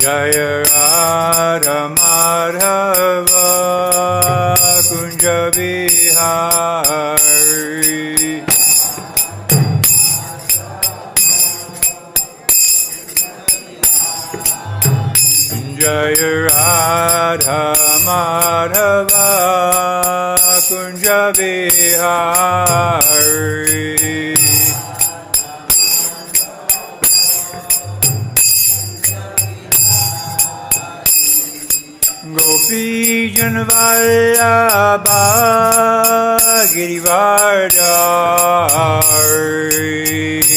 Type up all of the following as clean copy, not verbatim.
Jaya Radha Madhava Kunja Vihari Jaya Radha Madhava Kunja Vihari Gopi Janvallabha Girivardhari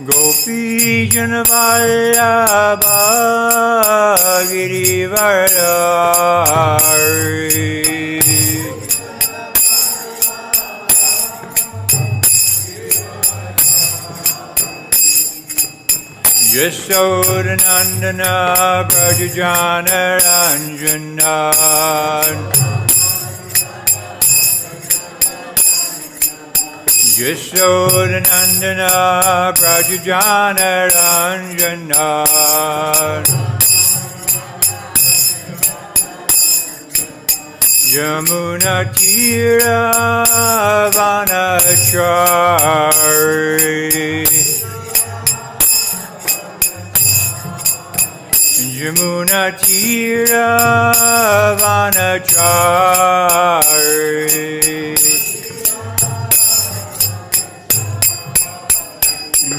Gopi Janvallabha Girivardhari Yadunandana Prajajana Ranjana Yadunandana Prajajana Ranjana Yamuna Tira Vanachari Yamuna Tira Vanachari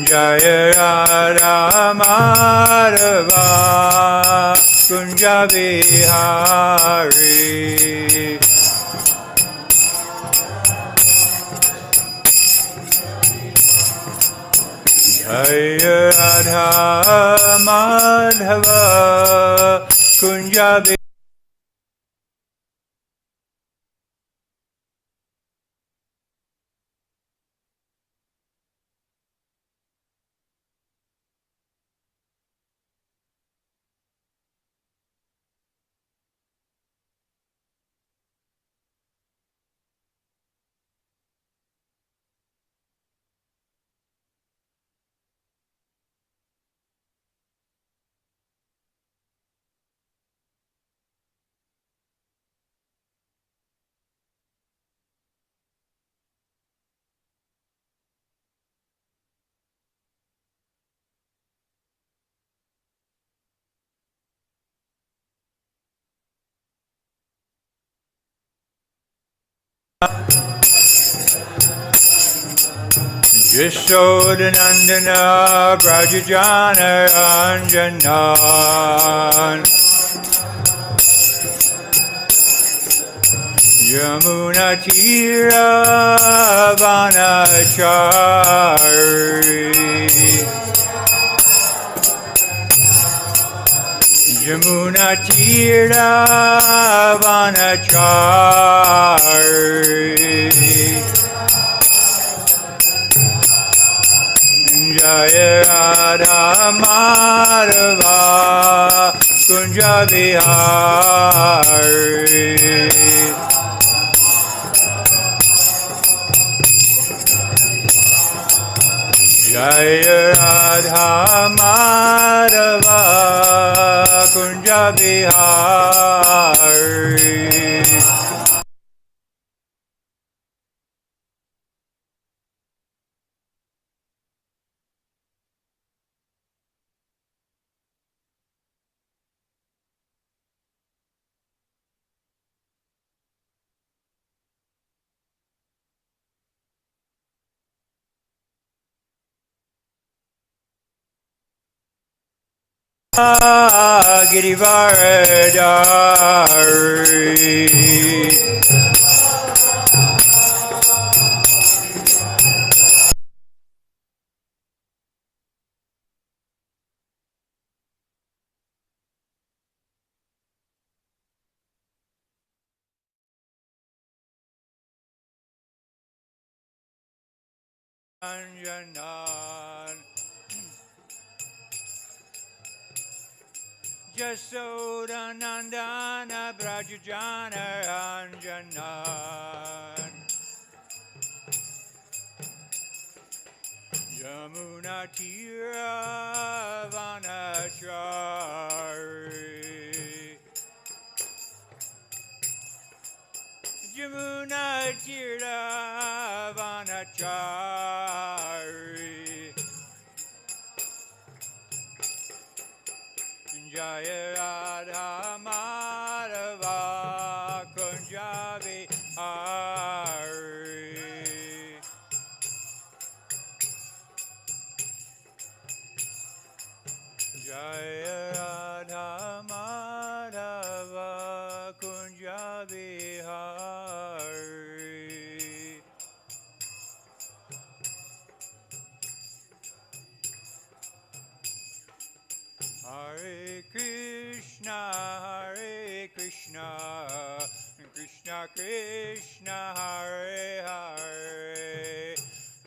Jaya Radha Madhava Kunja Vihari Jaya Radha Madhava Kunja Vihari Yadunandana Prajajana Ranjana Yamuna Tira Vanachari Yamuna Tira Vanachari Jaya Radha Madhava Kunja Vihari Jaya Radha Madhava Kunja Vihari Girivardhari Yadunandana Brajajana Ranjana Yamuna Tira Vanachari Yamuna Tira Vanachari Jaya Radha Madhava Kunjabi Hari Jaya Radha Madhava Kunjabi Hari Hare Krishna, Krishna Krishna, Hare Hare,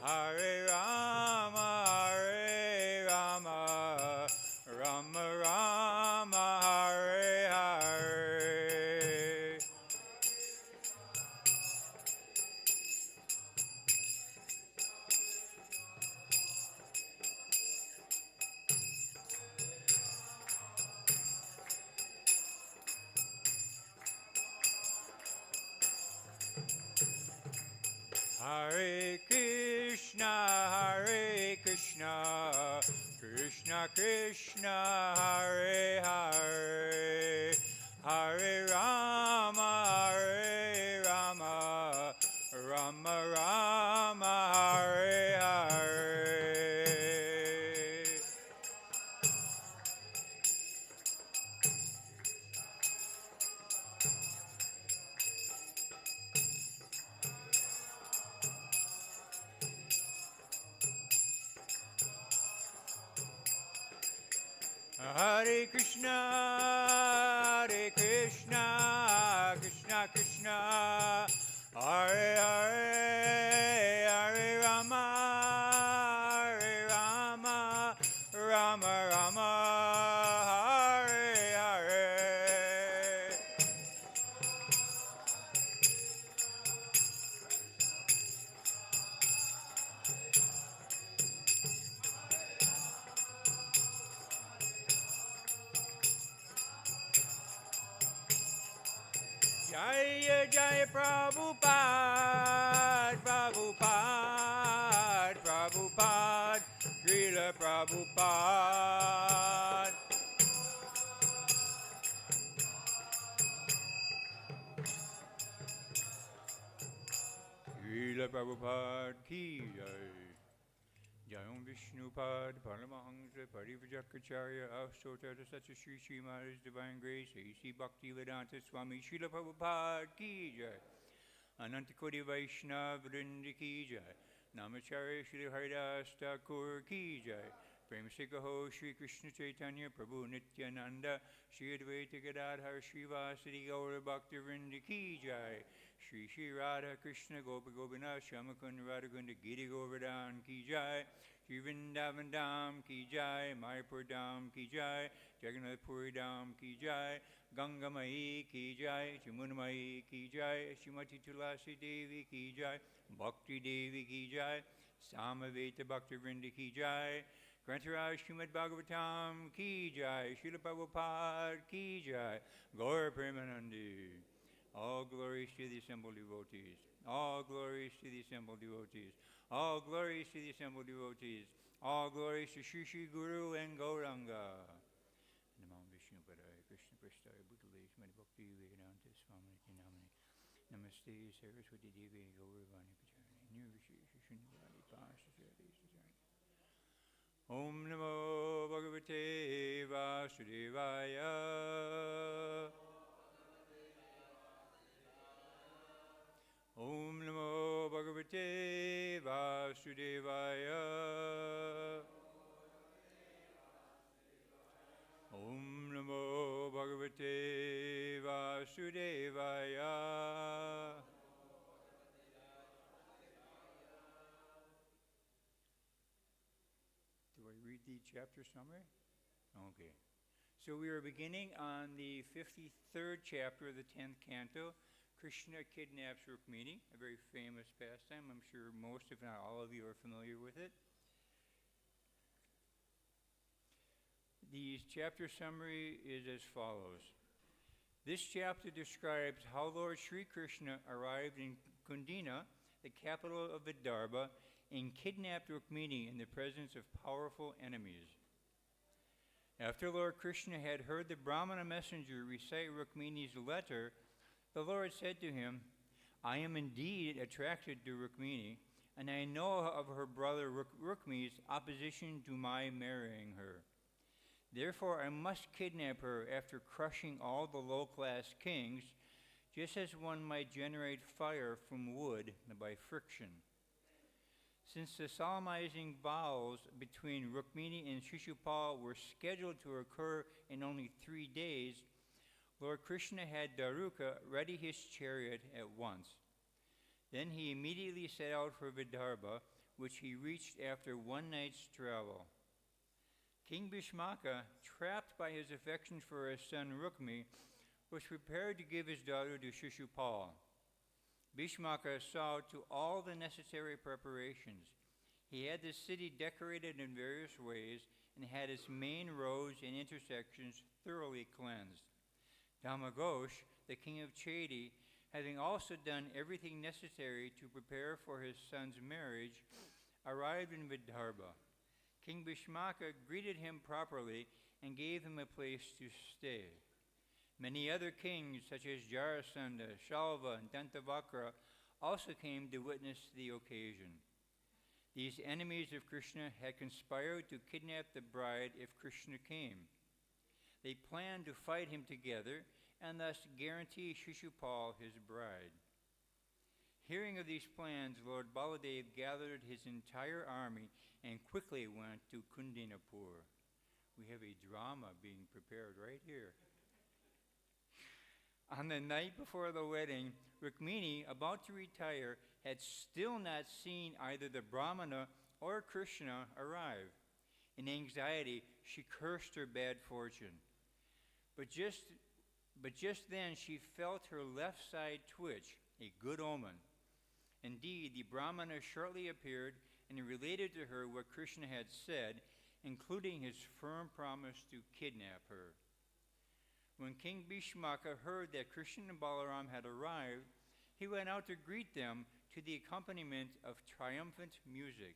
Hare Rama, Rama Rama, Hare Hare. Hare Krishna, Krishna Krishna, Hare Hare, Hare Rama, Rama Rama, Hare Hare. Hare Krishna, Krishna Krishna, Hare Hare, Hare Rama, Rama Rama, Hare Hare. Jaya Jaya Prabhupada, Prabhupada, Prabhupada, Srila Prabhupada. Srila Prabhupada ki jai. Jayam Vishnupad, Paramahansa, Parivajakaracharya, Avstota, such a Shri Shri Maharaj's Divine Grace, A.C. Bhakti Vedanta Swami, Srila Prabhupada ki jai. Anantakoti Vaishnava Vrinda ki jai. Namacharya Shri Haridas Thakur ki jai. Premsikaho Shri Krishna Chaitanya Prabhu Nityananda Shri Advaita Gadadhar Shri Vasadi Gaura Bhakti Vrinda ki jai. Shri Shri Radha Krishna Gopa Gopinath Shamakund Radhakunda Giri Govardhan ki jai. Shri Vrindavan Dham ki jai. Mayapur Dham ki jai. Jagannath Puri Dham ki jai. Ganga Mai ki jai. Chamuna Mai ki jai. Shrimati Tulasi Devi ki jai. Bhakti Devi ki jai. Samaveta Bhakti Vrinda ki jai. Grantaraj Srimad Bhagavatam ki jai. Srila Prabhupada ki jai. Gaura Premanandi. All glories to the assembled devotees. All glories to the assembled devotees. All glories to the assembled devotees. All glories to Shri Shri Guru and Gauranga. Namam Vishnu Padaya Krishna Prasthaya Bhutale Srimad Bhakti Vedanta Swami Namani. Namaste Saraswati Devi Gauravani Pacharani. Nirvishesha Shunyavadi Pasasari Sasari. Om Namo Bhagavate Vasudevaya. Om Namo Bhagavate Vasudevaya. Om Namo Bhagavate Vasudevaya. Do I read the chapter summary? Okay. So we are beginning on the 53rd chapter of the 10th canto. Kṛṣṇa kidnaps Rukmini, a very famous pastime. I'm sure most, if not all of you, are familiar with it. The chapter summary is as follows. This chapter describes how Lord Sri Kṛṣṇa arrived in Kundina, the capital of Vidarbha, and kidnapped Rukmini in the presence of powerful enemies. After Lord Kṛṣṇa had heard the brāhmaṇa messenger recite Rukmini's letter, the Lord said to him, I am indeed attracted to Rukmini, and I know of her brother Rukmi's opposition to my marrying her. Therefore I must kidnap her after crushing all the low-class kings, just as one might generate fire from wood by friction. Since the solemnizing vows between Rukmini and Śrī-śukaḥ were scheduled to occur in only 3 days, Lord Kṛṣṇa had Daruka ready his chariot at once. Then he immediately set out for Vidarbha, which he reached after one night's travel. King Bhishmaka, trapped by his affection for his son Rukmi, was prepared to give his daughter to Śrī-śukaḥ. Bhishmaka saw to all the necessary preparations. He had the city decorated in various ways and had its main roads and intersections thoroughly cleansed. Dhamaghosh, the king of Chedi, having also done everything necessary to prepare for his son's marriage, arrived in Vidarbha. King Bhishmaka greeted him properly and gave him a place to stay. Many other kings, such as Jarasandha, Shalva, and Dantavakra, also came to witness the occasion. These enemies of Kṛṣṇa had conspired to kidnap the bride if Kṛṣṇa came. They planned to fight him together and thus guarantee Śrī-śukaḥ his bride. Hearing of these plans, Lord Baladev gathered his entire army and quickly went to Kundinapur. We have a drama being prepared right here. On the night before the wedding, Rukmini, about to retire, had still not seen either the brāhmaṇa or Kṛṣṇa arrive. In anxiety, she cursed her bad fortune. But just then she felt her left side twitch, a good omen. Indeed, the brāhmaṇa shortly appeared and related to her what Kṛṣṇa had said, including his firm promise to kidnap her. When King Bhishmaka heard that Kṛṣṇa and Balaram had arrived, he went out to greet them to the accompaniment of triumphant music.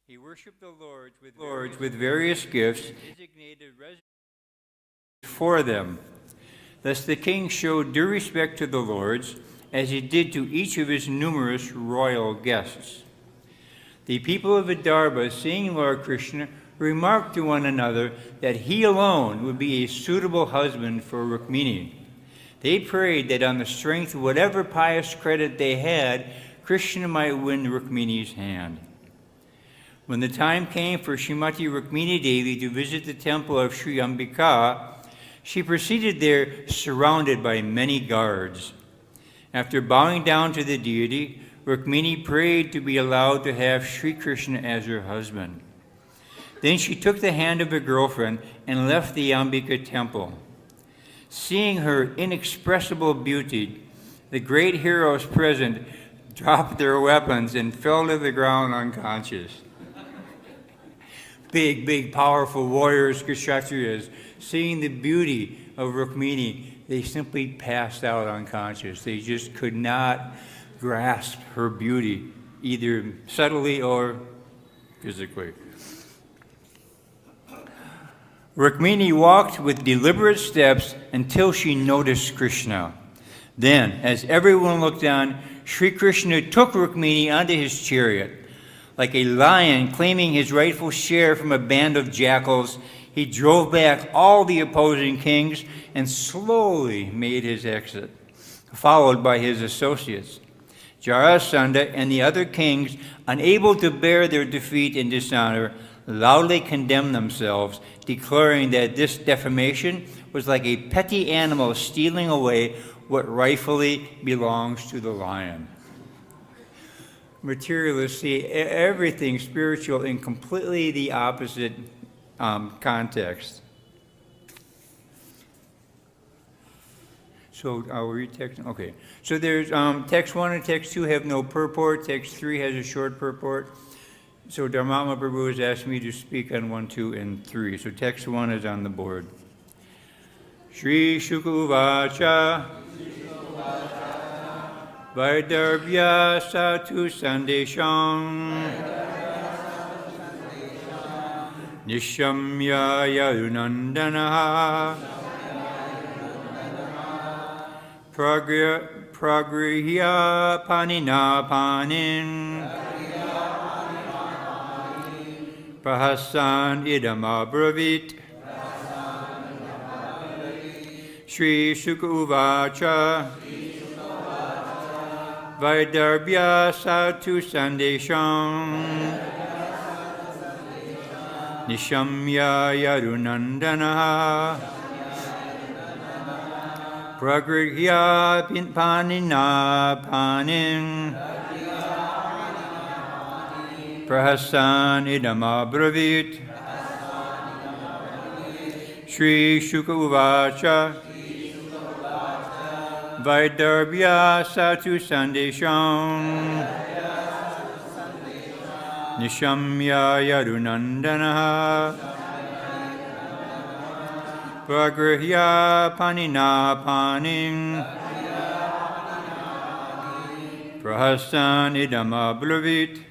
He worshipped the Lords with various gifts designated for them. Thus the king showed due respect to the Lords, as he did to each of his numerous royal guests. The people of Vidarbha, seeing Lord Kṛṣṇa, remarked to one another that he alone would be a suitable husband for Rukmini. They prayed that on the strength of whatever pious credit they had, Kṛṣṇa might win Rukmini's hand. When the time came for Srimati Rukmini Devi to visit the temple of Sri Ambika, she proceeded there surrounded by many guards. After bowing down to the deity, Rukmini prayed to be allowed to have Sri Kṛṣṇa as her husband. Then she took the hand of her girlfriend and left the Ambika temple. Seeing her inexpressible beauty, the great heroes present dropped their weapons and fell to the ground unconscious. Big, powerful warriors, Kshatriyas, seeing the beauty of Rukmini, they simply passed out unconscious. They just could not grasp her beauty, either subtly or physically. Rukmini walked with deliberate steps until she noticed Kṛṣṇa. Then, as everyone looked on, Sri Kṛṣṇa took Rukmini onto his chariot. Like a lion claiming his rightful share from a band of jackals, he drove back all the opposing kings and slowly made his exit, followed by his associates. Jarasandha and the other kings, unable to bear their defeat and dishonor, loudly condemned themselves, declaring that this defamation was like a petty animal stealing away what rightfully belongs to the lion. Materialists see everything spiritual in completely the opposite context. So I'll read text. Okay. So there's text 1 and text 2 have no purport. Text 3 has a short purport. So Dharmātma Prabhu has asked me to speak on 1, 2, and 3. So text 1 is on the board. Śrī-śuka uvāca vaidarbhyāḥ satu sandeśaṁ niśamya yadu-nandanaḥ pragṛhya pāṇinā pāṇim prahasann idam abravīt śrī-śuka uvāca vaidarbhyāḥ satu sandeśaṁ niśamya yadu-nandanaḥ pragṛhya pāṇinā pāṇim prahasan idam abravīt śrī-śuka uvāca vaidarbhyāḥ satu sandeśaṁ niśamya yadu-nandanaḥ pragṛhya pāṇinā pāṇim prahasan idam abravīt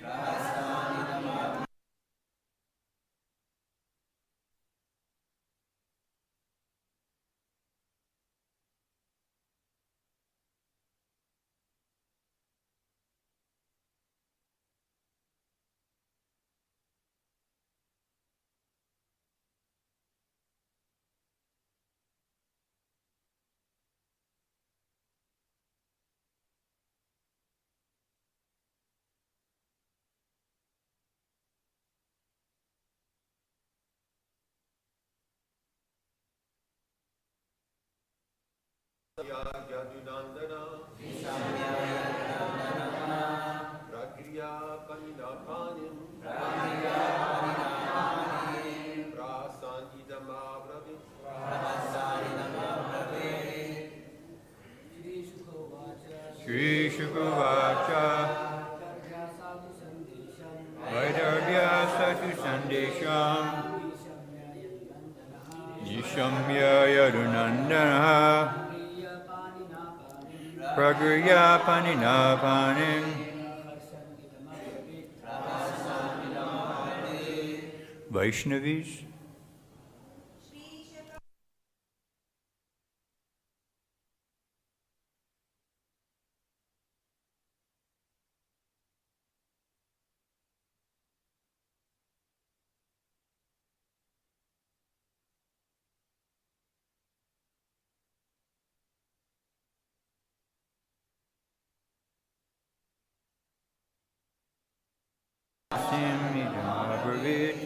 Yadunandana, pragṛhya pāṇinā pāṇim, prahasan idam abravīt, śrī-śuka uvāca vaidarbhyāḥ satu sandeśaṁ niśamya yadu-nandanaḥ pragṛhya pāṇinā pāṇim Vaishnavis. Idam abravīt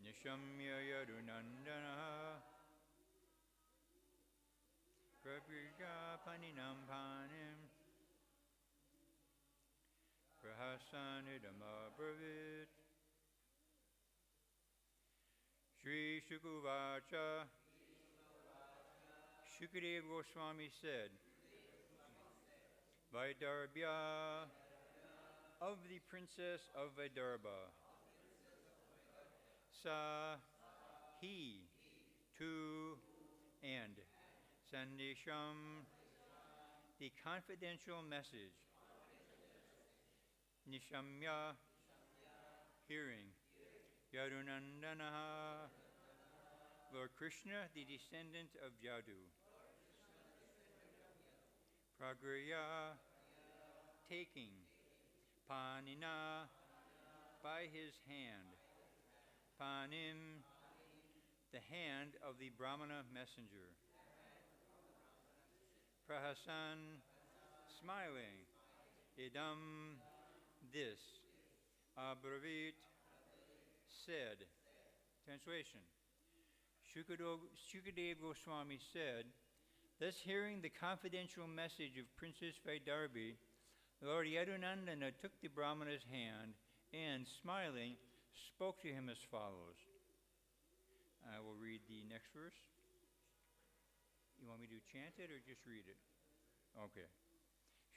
niśamya yadu-nandanaḥ pragṛhya pāṇinā pāṇim prahasan idam abravīt śrī-śuka uvāca. Śukadeva Gosvāmī said, Vaidarbhyāḥ of the Princess of Vidarbha, sa, he, to, and sandeśaṁ, the confidential message, niśamya, hearing, Yadunandana, Lord Kṛṣṇa, the descendant of Yadu, pragṛhya, taking, pāṇinā, by his hand, pāṇim, the hand of the brāhmaṇa messenger, prahasan, smiling, idam, this, abravīt, said. Translation. Śukadeva Gosvāmī said, thus hearing the confidential message of Princess Vaidarbhī, Lord Yadunandana took the brāhmana's hand and, smiling, spoke to him as follows. I will read the next verse. You want me to chant it or just read it? Okay.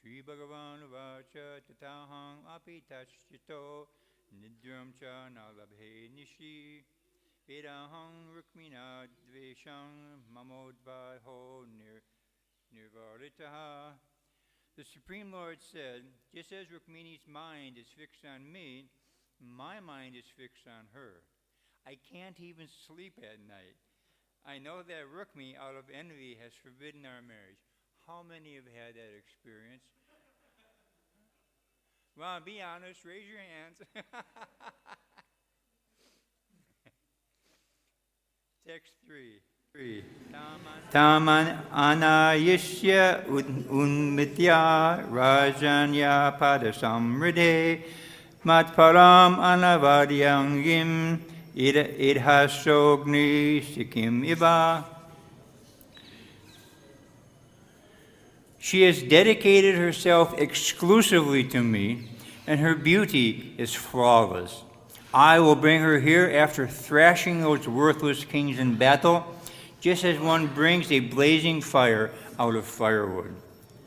Śrī Bhagavan uvāca tataham apitachito nidram cha nalabhe nishi vedaham rukmina dvesham mamodvaho nirvaritaha. The Supreme Lord said, just as Rukmini's mind is fixed on me, my mind is fixed on her. I can't even sleep at night. I know that Rukmini, out of envy, has forbidden our marriage. How many have had that experience? Well, be honest, raise your hands. Text 3. Taman anayishya unmitya rajanya padasamride matparam anavadyangim idhasogni sikim iva. She has dedicated herself exclusively to me, and her beauty is flawless. I will bring her here after thrashing those worthless kings in battle, just as one brings a blazing fire out of firewood.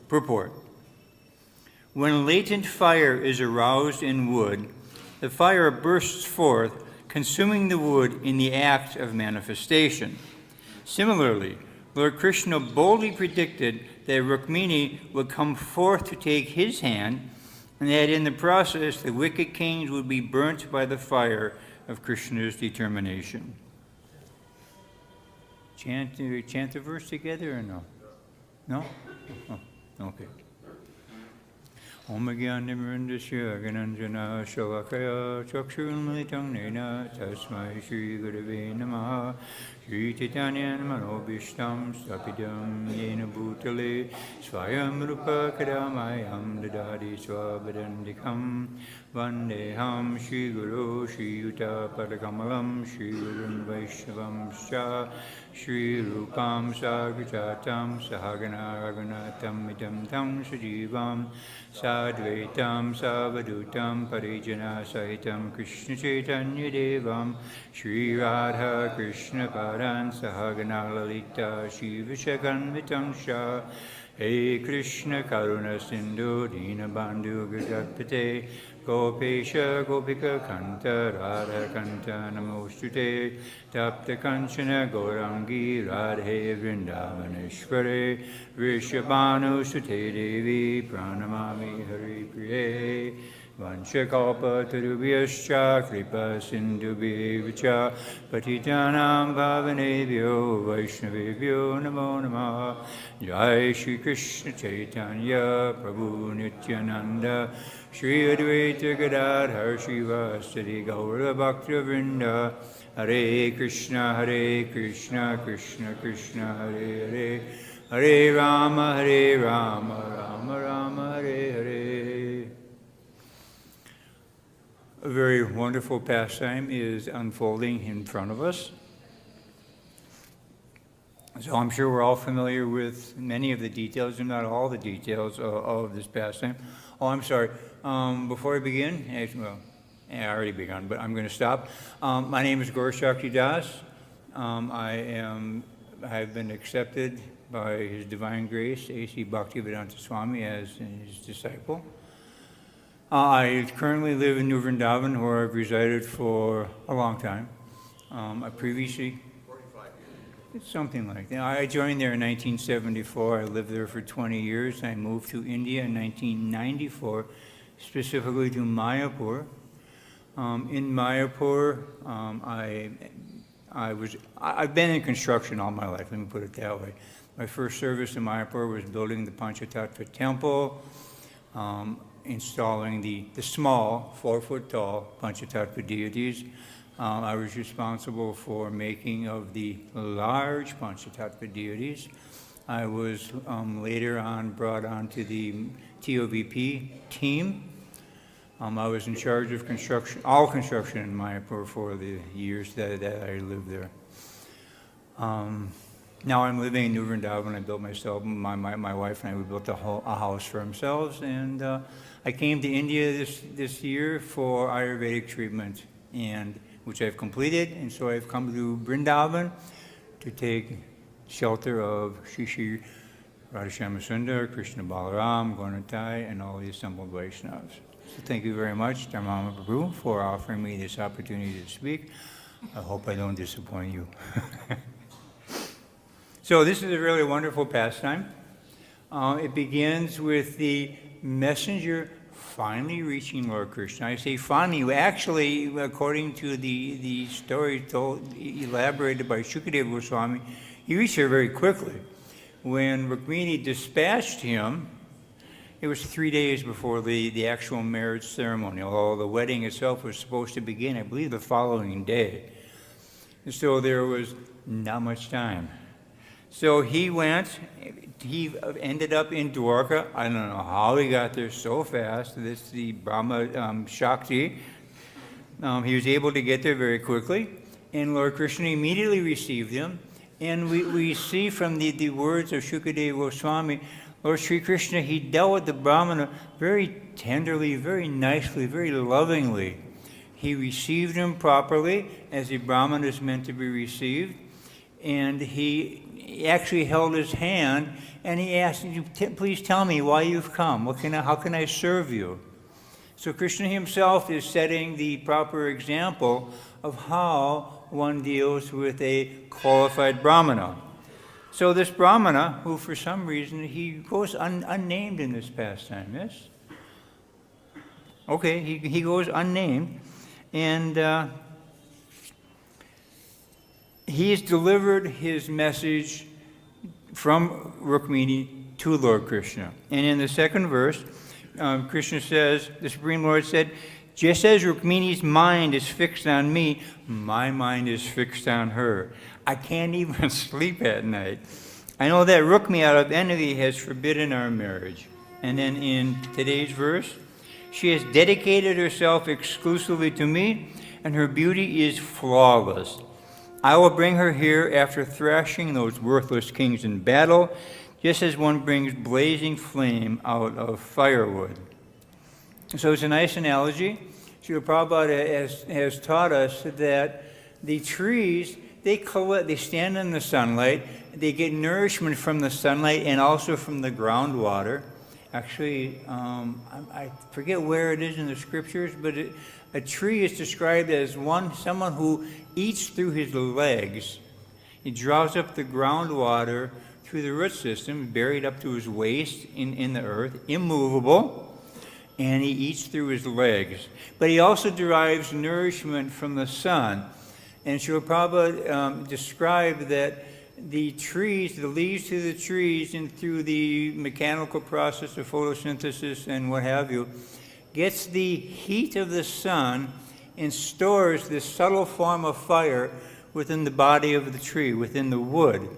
Purport. When latent fire is aroused in wood, the fire bursts forth, consuming the wood in the act of manifestation. Similarly, Lord Kṛṣṇa boldly predicted that Rukmini would come forth to take his hand, and that in the process the wicked kings would be burnt by the fire of Kṛṣṇa's determination. Chant the verse together or no? No? Oh, okay. Om Jnana Gananjana Shalakaya Chakshurunmilitam Nena Tasmai Shri Gurave Namaha Shri Chaitanya Manobhishtam Stapidam Yena Bhutale Svayam Rupa Kadamayam Dadadi Swabadandikam Vandeham Shri Guru Shri Yuta Padakamalam Shri Gurun Vaishnavam Scha Shri Rupam Sagrajatam Sahagana Raghunatam Idam Tam Sajivam Sadvaitam Savadutam Parijana Sahitam Krishna Chaitanya Devam Shri Radha Krishna Padan Sahagana Lalita Shiva Shakanvitam Shah Hey Krishna Karuna Sindhu Dina Bandhu Gajapate Gopesha Gopika Kanta Radha Kanta Namostute Tapta Kanchana Gaurangi Radhe Vrindavaneshware Vrishabhanu Sute Devi Pranamami Hari Priye Vanchakalpa Tarubhyascha Kripa Sindhubhyevacha Patitanam Bhavanebhyo Vaishnavebhyo Namo Namaha Jai Shri Krishna Chaitanya Prabhu Nityananda Shri Advaita Gadadhar Shivasati Gaura Bhakta Vrinda Hare Krishna Krishna Krishna Hare Hare Hare Rama Rama Rama Hare Hare. A very wonderful pastime is unfolding in front of us. So I'm sure we're all familiar with many of the details, and not all the details of this pastime. Oh, I'm sorry. Before I begin, I already begun, but I'm going to stop. My name is Gaura Shakti Das. I have been accepted by His Divine Grace, A.C. Bhaktivedanta Swami, as his disciple. I currently live in New Vrindavan, where I've resided for a long time. I previously... 45 years. Something like that. I joined there in 1974. I lived there for 20 years. I moved to India in 1994, specifically to Mayapur. In Mayapur, I've been in construction all my life, let me put it that way. My first service in Mayapur was building the Panchatattva temple, installing the small, 4-foot tall Panchatattva deities. I was responsible for making of the large Panchatattva deities. I was later on brought onto the TOVP team. I was in charge of construction, all construction in Mayapur for the years that I lived there. Now I'm living in New Vrindavan. I built myself, my wife and I, we built a house for ourselves, and I came to India this year for Ayurvedic treatment, and which I've completed, and so I've come to Vrindavan to take shelter of Shri Radhashama Sundar, Kṛṣṇa Balaram, Gaura, and all the assembled Vaishnavas. So thank you very much, Dharmama Prabhu, for offering me this opportunity to speak. I hope I don't disappoint you. So this is a really wonderful pastime. It begins with the messenger finally reaching Lord Kṛṣṇa. I say finally, actually, according to the story elaborated by Śukadeva Gosvāmī, he reached her very quickly. When Rukmini dispatched him, it was 3 days before the actual marriage ceremony, although the wedding itself was supposed to begin, I believe, the following day. And so there was not much time. So he went, he ended up in Dwarka. I don't know how he got there so fast. This is the Brahma Shakti. He was able to get there very quickly. And Lord Kṛṣṇa immediately received him. And we see from the words of Śukadeva Gosvāmī, Lord Sri Kṛṣṇa, he dealt with the brāhmana very tenderly, very nicely, very lovingly. He received him properly, as a brāhmana is meant to be received. And he actually held his hand, and he asked, please tell me why you've come. How can I serve you? So Kṛṣṇa himself is setting the proper example of how one deals with a qualified brāhmana. So this brāhmana, who for some reason, he goes unnamed in this pastime, yes? Okay, he goes unnamed, and he has delivered his message from Rukmini to Lord Kṛṣṇa. And in the second verse, Kṛṣṇa says, the Supreme Lord said, just as Rukmini's mind is fixed on me, my mind is fixed on her. I can't even sleep at night. I know that Rukmini out of envy has forbidden our marriage. And then in today's verse, she has dedicated herself exclusively to me, and her beauty is flawless. I will bring her here after thrashing those worthless kings in battle, just as one brings blazing flame out of firewood. So it's a nice analogy. Srila Prabhupada has taught us that the trees, they stand in the sunlight, they get nourishment from the sunlight and also from the groundwater. Actually, I forget where it is in the scriptures, but a tree is described as someone who eats through his legs. He draws up the groundwater through the root system, buried up to his waist in the earth, immovable, and he eats through his legs. But he also derives nourishment from the sun. And Srila Prabhupada described that the trees, the leaves to the trees, and through the mechanical process of photosynthesis and what have you, gets the heat of the sun and stores this subtle form of fire within the body of the tree, within the wood.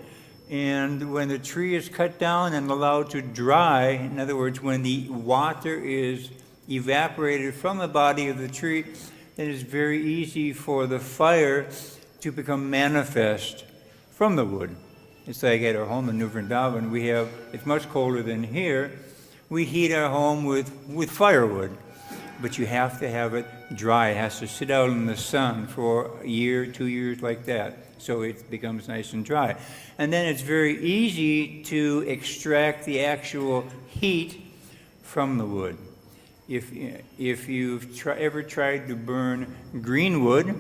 And when the tree is cut down and allowed to dry, in other words, when the water is evaporated from the body of the tree, then it's very easy for the fire to become manifest from the wood. It's like at our home in New Vrindavan, it's much colder than here. We heat our home with firewood, but you have to have it dry. It has to sit out in the sun for a year, 2 years, like that, so it becomes nice and dry. And then it's very easy to extract the actual heat from the wood. If you've ever tried to burn green wood,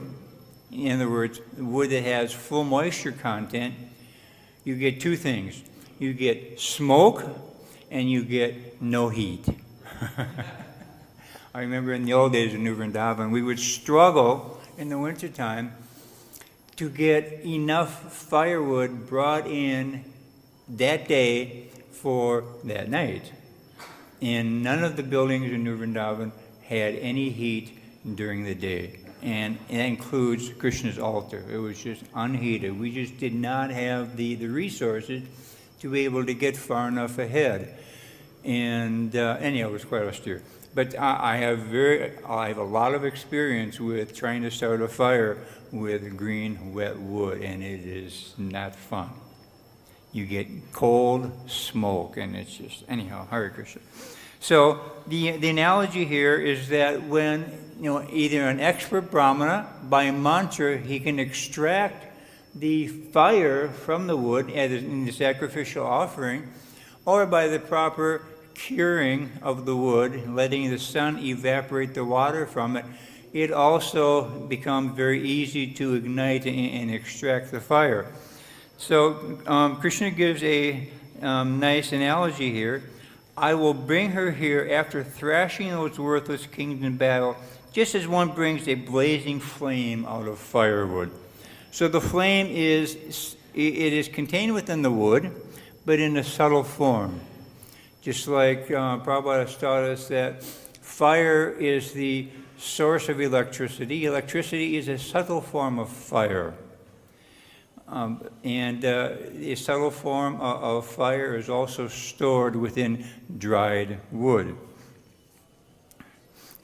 in other words, wood that has full moisture content, you get two things. You get smoke and you get no heat. I remember in the old days in New Vrindavan, we would struggle in the wintertime to get enough firewood brought in that day for that night. And none of the buildings in New Vrindavan had any heat during the day. And that includes Kṛṣṇa's altar. It was just unheated. We just did not have the resources to be able to get far enough ahead. And anyhow, it was quite austere. But I have a lot of experience with trying to start a fire with green, wet wood, and it is not fun. You get cold smoke, and it's just, anyhow, Hare Krishna. So the analogy here is that when, either an expert brāhmana, by mantra, he can extract the fire from the wood in the sacrificial offering, or by the proper curing of the wood, letting the sun evaporate the water from it, it also becomes very easy to ignite and extract the fire. So Kṛṣṇa gives a nice analogy here. I will bring her here after thrashing those worthless kings in battle, just as one brings a blazing flame out of firewood. So the flame is contained within the wood, but in a subtle form. Just like Prabhupada has taught us that fire is the source of electricity. Electricity is a subtle form of fire. And a subtle form of fire is also stored within dried wood.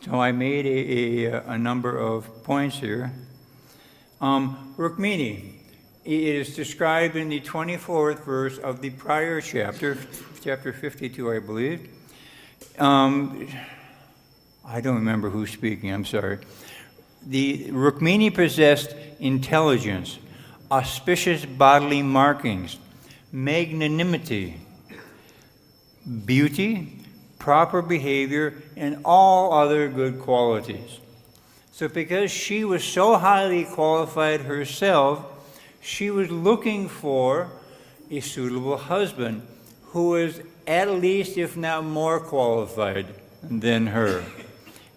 So I made a number of points here. Rukmini, it is described in the 24th verse of the prior chapter, chapter 52, I believe. I don't remember who's speaking, I'm sorry. The Rukmini possessed intelligence, auspicious bodily markings, magnanimity, beauty, proper behavior, and all other good qualities. So because she was so highly qualified herself, she was looking for a suitable husband who was at least, if not more qualified than her.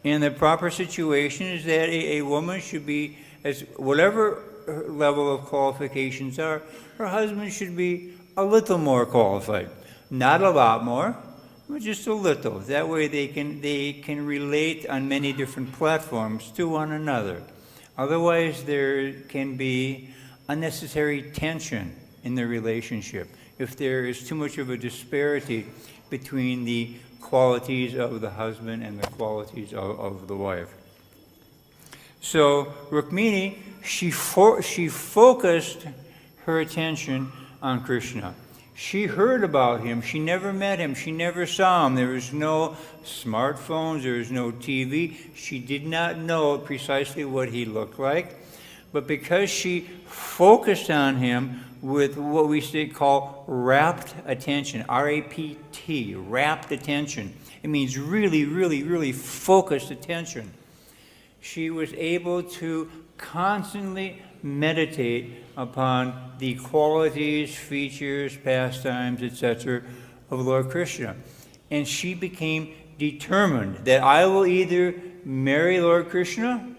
And the proper situation is that a woman should be, as whatever her level of qualifications are, her husband should be a little more qualified. Not a lot more, but just a little. That way they can relate on many different platforms to one another. Otherwise, there can be unnecessary tension in the relationship if there is too much of a disparity between the qualities of the husband and the qualities of the wife. So Rukmini, she focused her attention on Kṛṣṇa. She heard about him. She never met him. She never saw him. There was no smartphones. There was no TV. She did not know precisely what he looked like. But because she focused on him with what we call rapt attention, R-A-P-T, rapt attention. It means really, really, really focused attention. She was able to constantly meditate upon the qualities, features, pastimes, etc. of Lord Kṛṣṇa. And she became determined that I will either marry Lord Kṛṣṇa,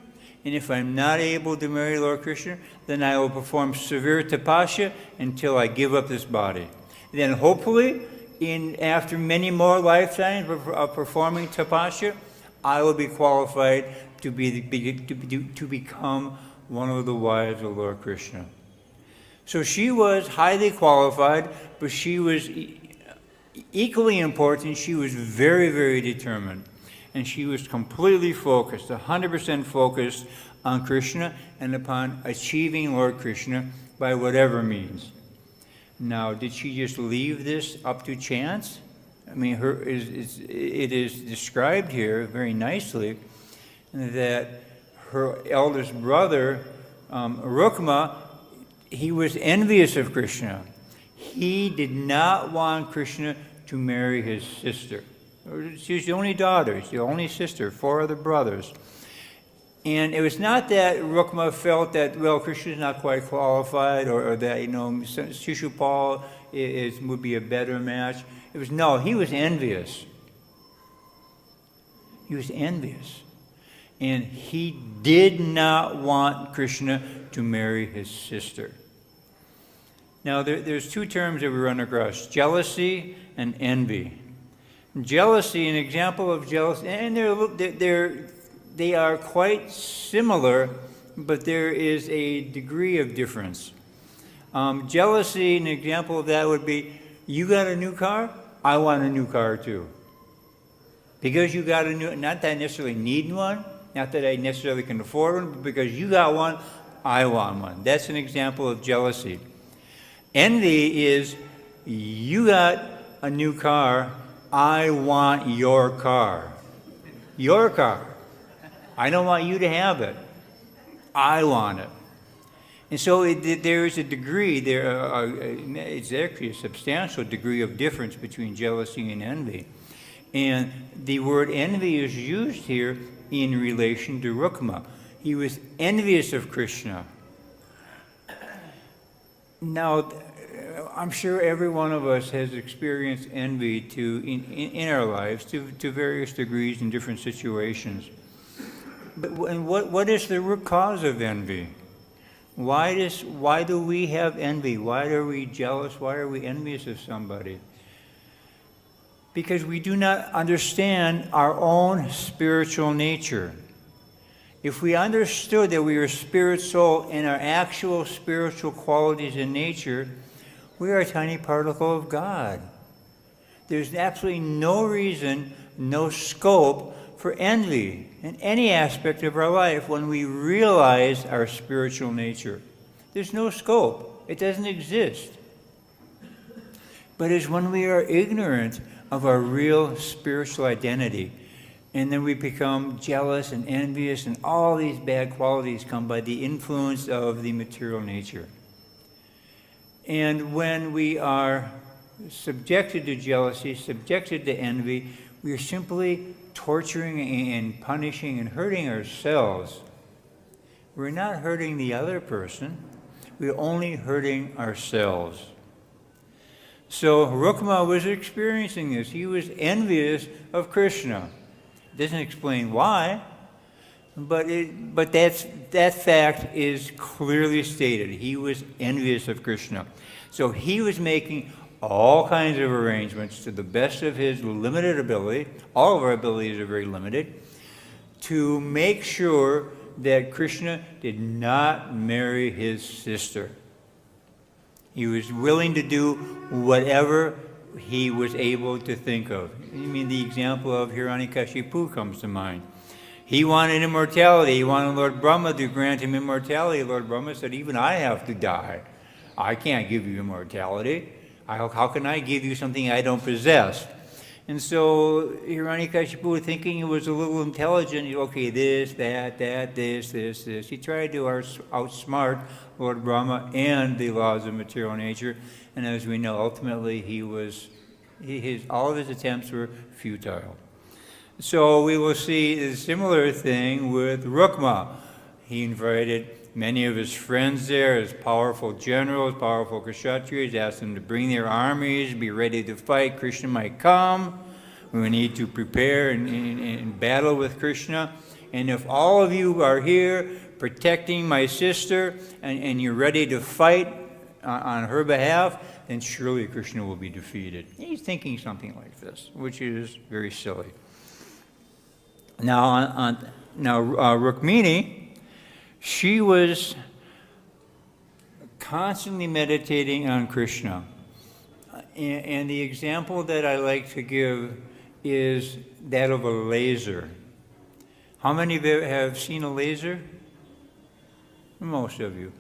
and if I'm not able to marry Lord Kṛṣṇa, then I will perform severe tapasya until I give up this body. Then hopefully, after many more lifetimes of performing tapasya, I will be qualified to become one of the wives of Lord Kṛṣṇa. So she was highly qualified, but she was equally important. She was very, very determined. And she was completely focused, 100% focused on Kṛṣṇa and upon achieving Lord Kṛṣṇa by whatever means. Now, did she just leave this up to chance? I mean, it is described here very nicely that her eldest brother, Rukma, he was envious of Kṛṣṇa. He did not want Kṛṣṇa to marry his sister. She was the only daughter, the only sister, 4 other brothers. And it was not that Rukma felt that, well, Kṛṣṇa is not quite qualified, or that, Shishupal would be a better match. It was, no, he was envious. He was envious. And he did not want Kṛṣṇa to marry his sister. Now, there's 2 terms that we run across, jealousy and envy. Jealousy, an example of jealousy, and they are quite similar, but there is a degree of difference. Jealousy, an example of that would be You got a new car? I want a new car too. Because you got a new, not that I necessarily need one, not that I necessarily can afford one, but because you got one, I want one. That's an example of jealousy. Envy is, you got a new car, I want your car. Your car. I don't want you to have it. I want it. And so there is a degree, it's actually a substantial degree of difference between jealousy and envy. And the word envy is used here in relation to Rukma. He was envious of Kṛṣṇa. Now, I'm sure every one of us has experienced envy in our lives to various degrees in different situations. But what is the root cause of envy? Why do we have envy? Why are we jealous? Why are we envious of somebody? Because we do not understand our own spiritual nature. If we understood that we are spirit soul and our actual spiritual qualities in nature, we are a tiny particle of God. There's absolutely no reason, no scope for envy in any aspect of our life when we realize our spiritual nature. There's no scope. It doesn't exist. But it's when we are ignorant of our real spiritual identity, and then we become jealous and envious, and all these bad qualities come by the influence of the material nature. And when we are subjected to jealousy, subjected to envy, we are simply torturing and punishing and hurting ourselves. We're not hurting the other person. We're only hurting ourselves. So Rukma was experiencing this. He was envious of Kṛṣṇa. It doesn't explain why, but that fact is clearly stated. He was envious of Kṛṣṇa. So he was making all kinds of arrangements to the best of his limited ability, all of our abilities are very limited, to make sure that Kṛṣṇa did not marry his sister. He was willing to do whatever he was able to think of. I mean, the example of Hiranyakashipu comes to mind. He wanted immortality. He wanted Lord Brahma to grant him immortality. Lord Brahma said, even I have to die. I can't give you immortality. How can I give you something I don't possess? And so Hiranyakashipu, thinking he was a little intelligent, okay, this, that, this. He tried to outsmart Lord Brahma and the laws of material nature. And as we know, ultimately all of his attempts were futile. So we will see a similar thing with Rukma. He invited many of his friends there, his powerful generals, powerful Kshatriyas, asked them to bring their armies, be ready to fight. Kṛṣṇa might come. We need to prepare and battle with Kṛṣṇa. And if all of you are here protecting my sister and you're ready to fight on her behalf, then surely Kṛṣṇa will be defeated. He's thinking something like this, which is very silly. Now, Rukmini, she was constantly meditating on Kṛṣṇa. And the example that I like to give is that of a laser. How many of you have seen a laser? Most of you.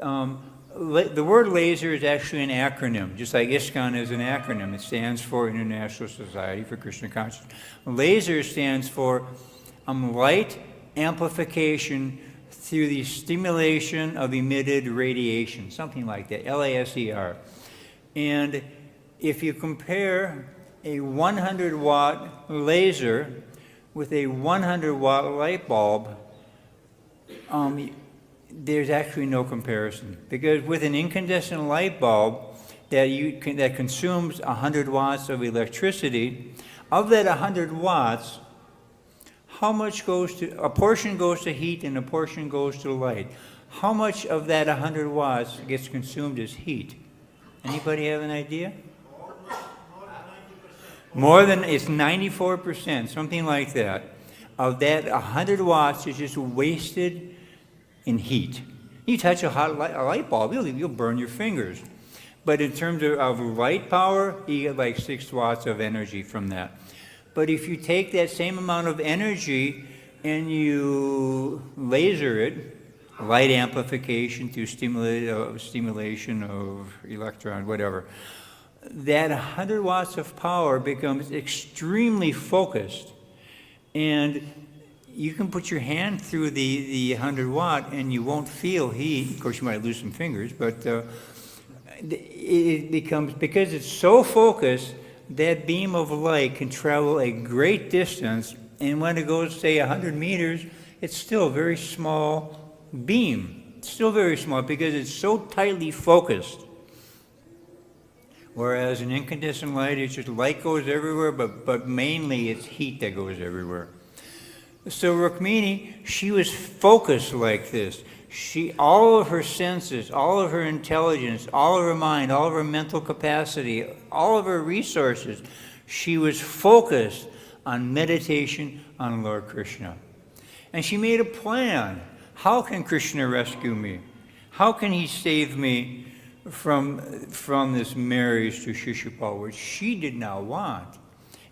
The word laser is actually an acronym, just like ISKCON is an acronym. It stands for International Society for Krishna Consciousness. Laser stands for light amplification through the stimulation of emitted radiation, something like that, LASER. And if you compare a 100-watt laser with a 100-watt light bulb, there's actually no comparison. Because with an incandescent light bulb that consumes 100 watts of electricity, of that 100 watts, how much goes to, a portion goes to heat and a portion goes to light. How much of that 100 watts gets consumed as heat? Anybody have an idea? More than, it's 94%, something like that. Of that, 100 watts is just wasted in heat. You touch a hot light bulb, you'll burn your fingers. But in terms of light power, you get like 6 watts of energy from that. But if you take that same amount of energy and you laser it, light amplification through stimulation of electron, whatever, that 100 watts of power becomes extremely focused. And you can put your hand through the 100 watt and you won't feel heat. Of course, you might lose some fingers, but it becomes, because it's so focused, that beam of light can travel a great distance. And when it goes, say, 100 meters, it's still a very small beam. It's still very small because it's so tightly focused. Whereas in incandescent light, it's just light goes everywhere, but mainly it's heat that goes everywhere. So Rukmini, she was focused like this. All of her senses, all of her intelligence, all of her mind, all of her mental capacity, all of her resources, she was focused on meditation on Lord Kṛṣṇa. And she made a plan. How can Kṛṣṇa rescue me? How can he save me from this marriage to Shishupal, which she did not want?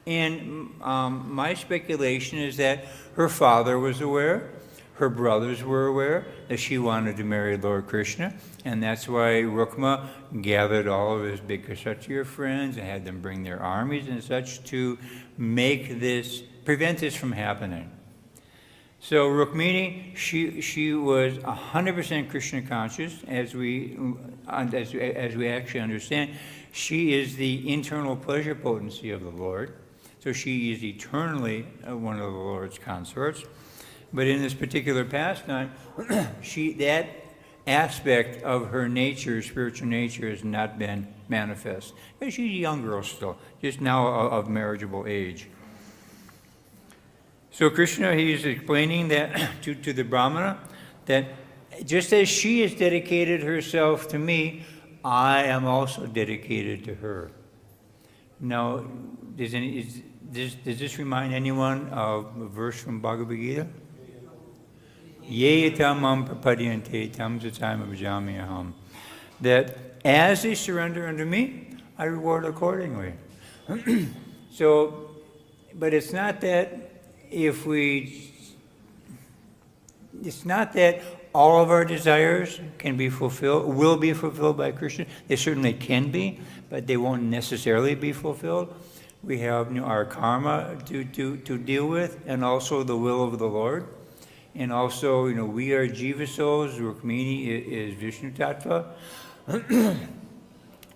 And my speculation is that her father was aware, her brothers were aware that she wanted to marry Lord Kṛṣṇa, and that's why Rukma gathered all of his big Kshatriya friends and had them bring their armies and such to prevent this from happening. So Rukmini, she was 100% Krishna conscious, as we actually understand. She is the internal pleasure potency of the Lord, so she is eternally one of the Lord's consorts. But in this particular pastime, that aspect of her nature, spiritual nature, has not been manifest. But she's a young girl still, just now of marriageable age. So Kṛṣṇa, he's explaining that to the brāhmaṇa, that just as she has dedicated herself to me, I am also dedicated to her. Now, does this remind anyone of a verse from Bhagavad Gita? Ye tam mam prapadyante tam satāṁ abhajami aham. That as they surrender unto me, I reward accordingly. So, but it's not that it's not that all of our desires will be fulfilled by Kṛṣṇa. They certainly can be, but they won't necessarily be fulfilled. We have our karma to deal with, and also the will of the Lord. And also, we are jiva souls. Rukmini is Vishnu Tattva,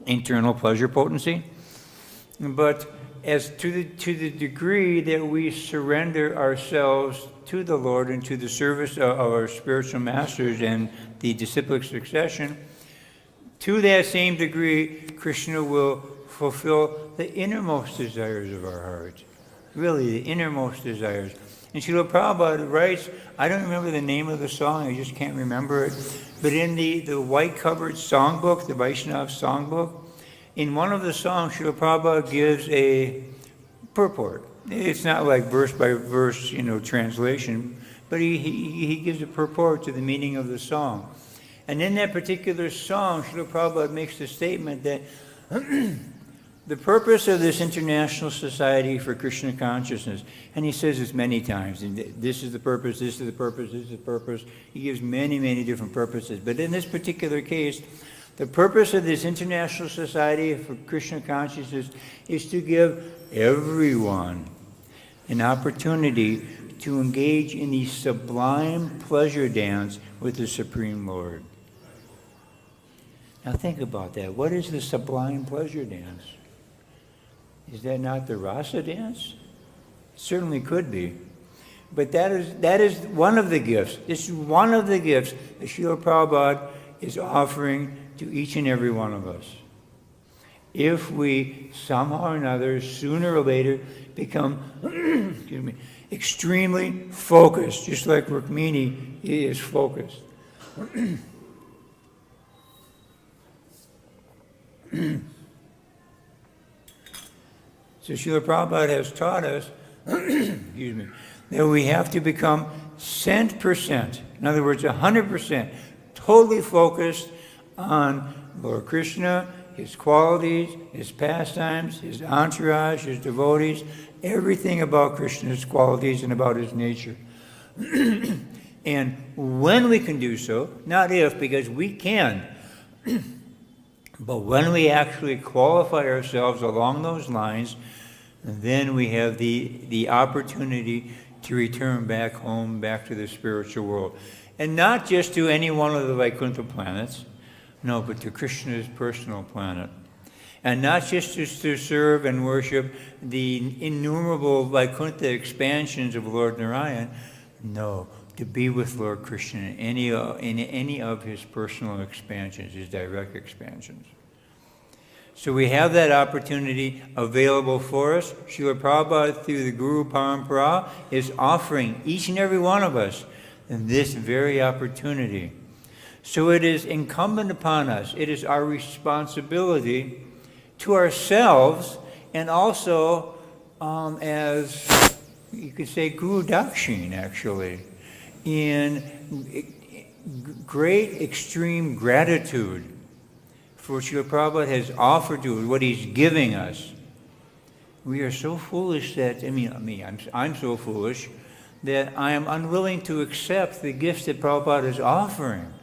internal pleasure potency. But as to the degree that we surrender ourselves to the Lord and to the service of our spiritual masters and the disciplic succession, to that same degree, Kṛṣṇa will fulfill the innermost desires of our hearts. Really, the innermost desires. And Srila Prabhupada writes, I don't remember the name of the song, I just can't remember it, but in the white-covered songbook, the Vaishnava songbook, in one of the songs, Srila Prabhupada gives a purport. It's not like verse-by-verse, translation, but he gives a purport to the meaning of the song. And in that particular song, Srila Prabhupada makes the statement that the purpose of this international society for Krishna consciousness, and he says this many times, and this is the purpose, this is the purpose, this is the purpose. He gives many, many different purposes. But in this particular case, the purpose of this international society for Krishna consciousness is to give everyone an opportunity to engage in the sublime pleasure dance with the Supreme Lord. Now think about that. What is the sublime pleasure dance? Is that not the rasa dance? It certainly could be. But that is one of the gifts. This is one of the gifts that Srila Prabhupada is offering to each and every one of us. If we somehow or another, sooner or later, become extremely focused, just like Rukmini is focused. So Srila Prabhupada has taught us that we have to become 100%, in other words, 100%, totally focused on Lord Kṛṣṇa his qualities, his pastimes, his entourage, his devotees, everything about Krishna's qualities and about his nature. And when we can do so, not if, because we can, but when we actually qualify ourselves along those lines, then we have the opportunity to return back home, back to the spiritual world. And not just to any one of the Vaikuntha planets, no, but to Krishna's personal planet. And not just to serve and worship the innumerable Vaikuntha expansions of Lord Narayan, no, to be with Lord Krishna in any of his personal expansions, his direct expansions. So we have that opportunity available for us. Srila Prabhupada, through the Guru Parampara, is offering each and every one of us this very opportunity. So it is incumbent upon us, it is our responsibility to ourselves, and also as you could say Guru Dakshin, actually, in great extreme gratitude for what Srila Prabhupada has offered to us, what he's giving us. We are so foolish that, I'm so foolish that I am unwilling to accept the gifts that Prabhupada is offering.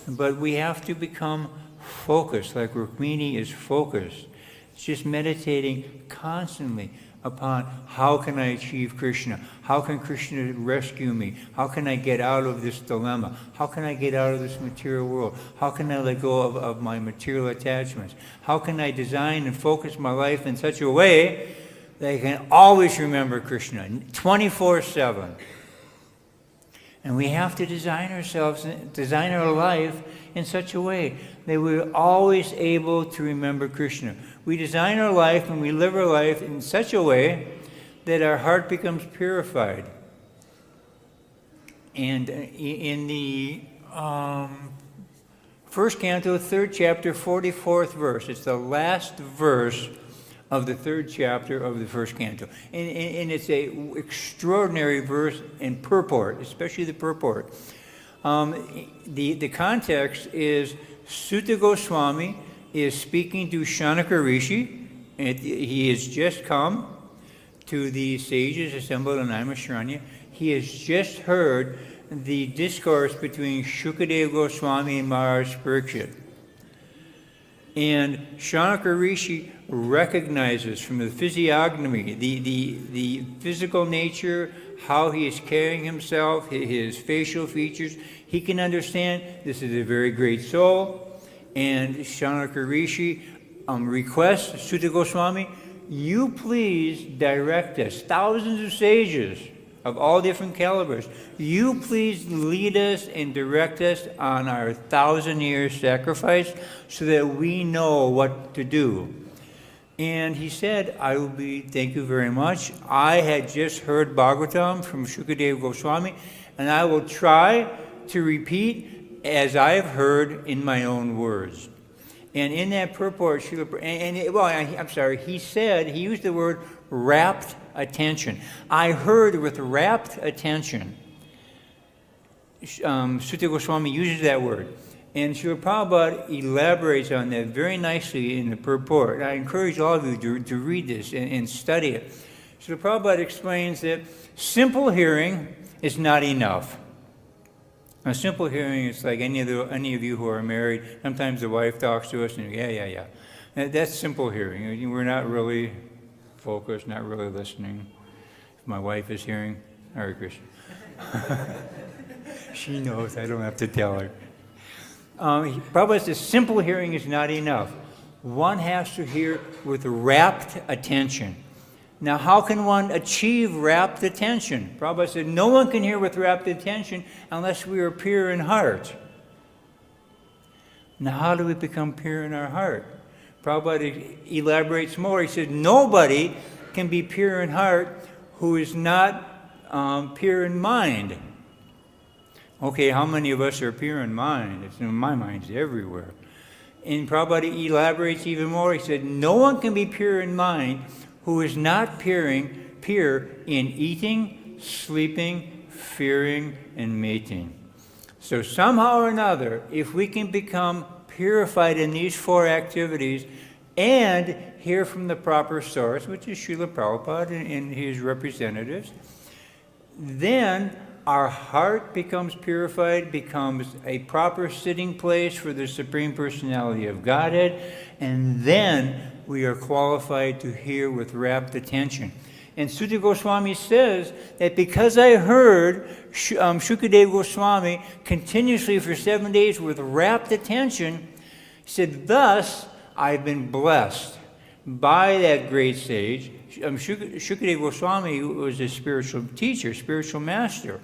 But we have to become focused, like Rukmini is focused. It's just meditating constantly upon how can I achieve Krishna? How can Krishna rescue me? How can I get out of this dilemma? How can I get out of this material world? How can I let go of my material attachments? How can I design and focus my life in such a way that I can always remember Krishna 24/7? And we have to design our life in such a way that we're always able to remember Krishna. We design our life and we live our life in such a way that our heart becomes purified. And in the first canto, 3rd chapter, 44th verse, it's the last verse of the 3rd chapter of the 1st canto. And it's an extraordinary verse in purport, especially the purport. The context is Sutta Gosvāmī is speaking to Shanaka Rishi, and he has just come to the sages assembled in Naimisharanya. He has just heard the discourse between Śukadeva Gosvāmī and Maharaj Parikshit. And Shanaka Rishi recognizes from the physiognomy, the physical nature, how he is carrying himself, his facial features. He can understand this is a very great soul. And Shanaka Rishi requests Sutta Gosvāmī, you please direct us, thousands of sages of all different calibers, you please lead us and direct us on our 1,000-year sacrifice so that we know what to do. And he said, thank you very much. I had just heard Bhagavatam from Śukadeva Gosvāmī, and I will try to repeat as I have heard in my own words. And in that purport, he used the word rapt attention. I heard with rapt attention. Sutta Gosvāmī uses that word. And Srila Prabhupada elaborates on that very nicely in the purport. I encourage all of you to read this and study it. Srila Prabhupada explains that simple hearing is not enough. Now, simple hearing is like any of you who are married. Sometimes the wife talks to us and yeah. That's simple hearing. We're not really focused, not really listening. If my wife is hearing, Hare Krishna. She knows, I don't have to tell her. Prabhupada says simple hearing is not enough. One has to hear with rapt attention. Now, how can one achieve rapt attention? Prabhupada said, no one can hear with rapt attention unless we are pure in heart. Now, how do we become pure in our heart? Prabhupada elaborates more. He said, nobody can be pure in heart who is not pure in mind. Okay, how many of us are pure in mind? My mind's everywhere. And Prabhupada elaborates even more. He said, no one can be pure in mind who is not pure in eating, sleeping, fearing, and mating. So somehow or another, if we can become purified in these 4 activities and hear from the proper source, which is Srila Prabhupada and his representatives, then our heart becomes purified, becomes a proper sitting place for the Supreme Personality of Godhead, and then we are qualified to hear with rapt attention. And Sutta Goswami says that because I heard Śukadeva Gosvāmī continuously for 7 days with rapt attention, he said, thus I've been blessed by that great sage. Śukadeva Gosvāmī was a spiritual teacher, spiritual master.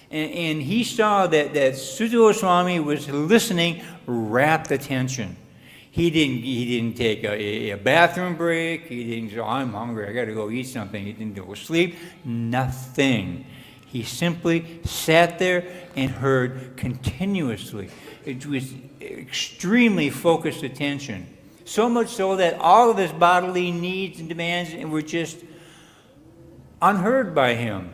And he saw that Sutta Goswami was listening rapt attention. He didn't take a bathroom break. He didn't say, oh, I'm hungry, I got to go eat something. He didn't go sleep, nothing. He simply sat there and heard continuously. It was extremely focused attention. So much so that all of his bodily needs and demands were just unheard by him.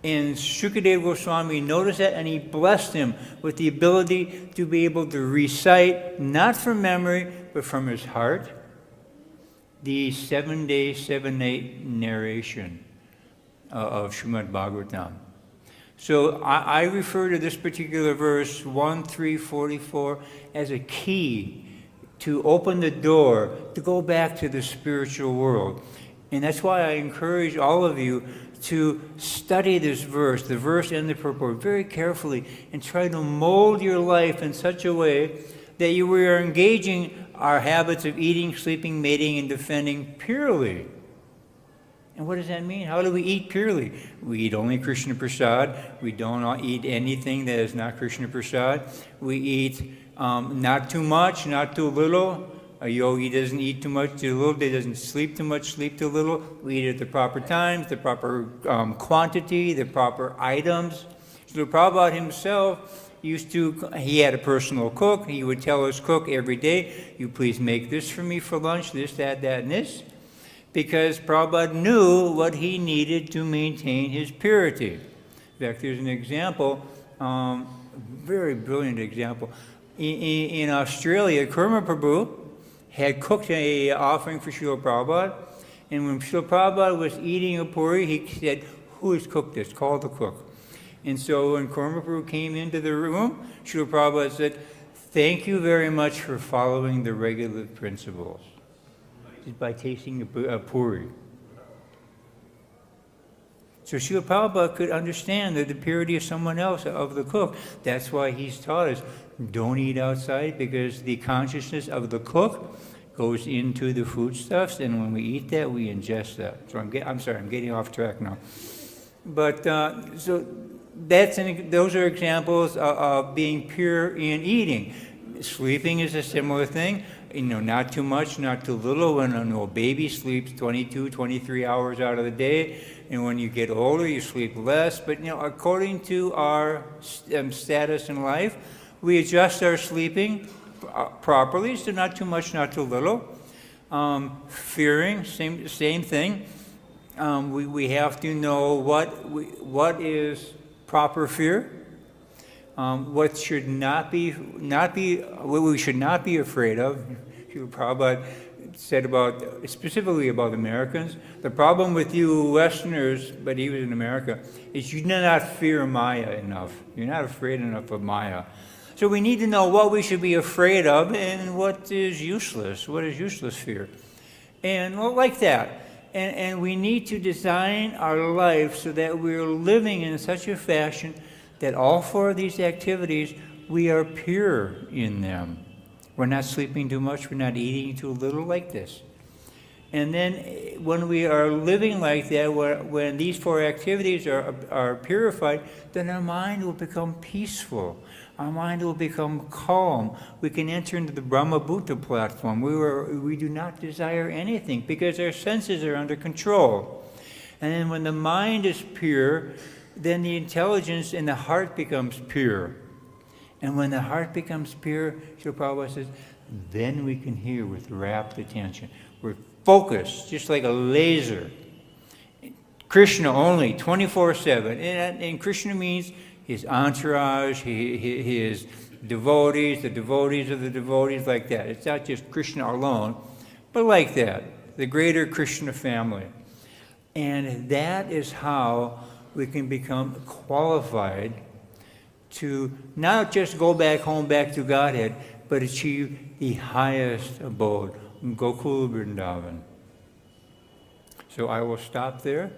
And Śukadeva Goswami noticed that, and he blessed him with the ability to be able to recite, not from memory, but from his heart, the 7-day, 7-night narration of Srimad Bhagavatam. So I refer to this particular verse, 1:3:44, as a key to open the door to go back to the spiritual world. And that's why I encourage all of you to study this verse, the verse and the purport, very carefully, and try to mold your life in such a way that we are engaging our habits of eating, sleeping, mating, and defending purely. And what does that mean? How do we eat purely? We eat only Kṛṣṇa prasad. We don't eat anything that is not Kṛṣṇa prasad. We eat not too much, not too little. A yogi doesn't eat too much, too little. They doesn't sleep too much, sleep too little. We eat at the proper times, the proper quantity, the proper items. So Prabhupada himself he had a personal cook. He would tell his cook every day, you please make this for me for lunch, this, that, and this. Because Prabhupada knew what he needed to maintain his purity. In fact, there's an example, very brilliant example. In Australia, Kurma Prabhu had cooked an offering for Srila Prabhupada, and when Srila Prabhupada was eating a puri, he said, who has cooked this? Call the cook. And so when Kurma Prabhu came into the room, Srila Prabhupada said, thank you very much for following the regular principles. Just by tasting a puri. So Srila Prabhupada could understand the purity of someone else, of the cook. That's why he's taught us, don't eat outside, because the consciousness of the cook goes into the foodstuffs, and when we eat that, we ingest that. So I'm sorry, I'm getting off track now. But so those are examples of being pure in eating. Sleeping is a similar thing. Not too much, not too little. When a baby sleeps 22, 23 hours out of the day, and when you get older, you sleep less. But according to our status in life, we adjust our sleeping properly, so not too much, not too little. Fearing, same thing. We have to know what is proper fear, what should not be what we should not be afraid of. Prabhupada said specifically about Americans, the problem with you Westerners, but he was in America, is you do not fear Maya enough. You're not afraid enough of Maya. So we need to know what we should be afraid of and what is useless. What is useless fear? And like that. And we need to design our life so that we're living in such a fashion that all 4 of these activities, we are pure in them. We're not sleeping too much, we're not eating too little, like this. And then when we are living like that, when these 4 activities are purified, then our mind will become peaceful. Our mind will become calm. We can enter into the Brahma-bhuta platform. We do not desire anything because our senses are under control. And then when the mind is pure, then the intelligence in the heart becomes pure. And when the heart becomes pure, Srila Prabhupada says, then we can hear with rapt attention. We're focused, just like a laser. Kṛṣṇa only, 24/7. And Kṛṣṇa means his entourage, his devotees, the devotees of the devotees, like that. It's not just Kṛṣṇa alone, but like that, the greater Kṛṣṇa family. And that is how we can become qualified to not just go back home, back to Godhead, but achieve the highest abode, Gokul Vrindavan. So I will stop there.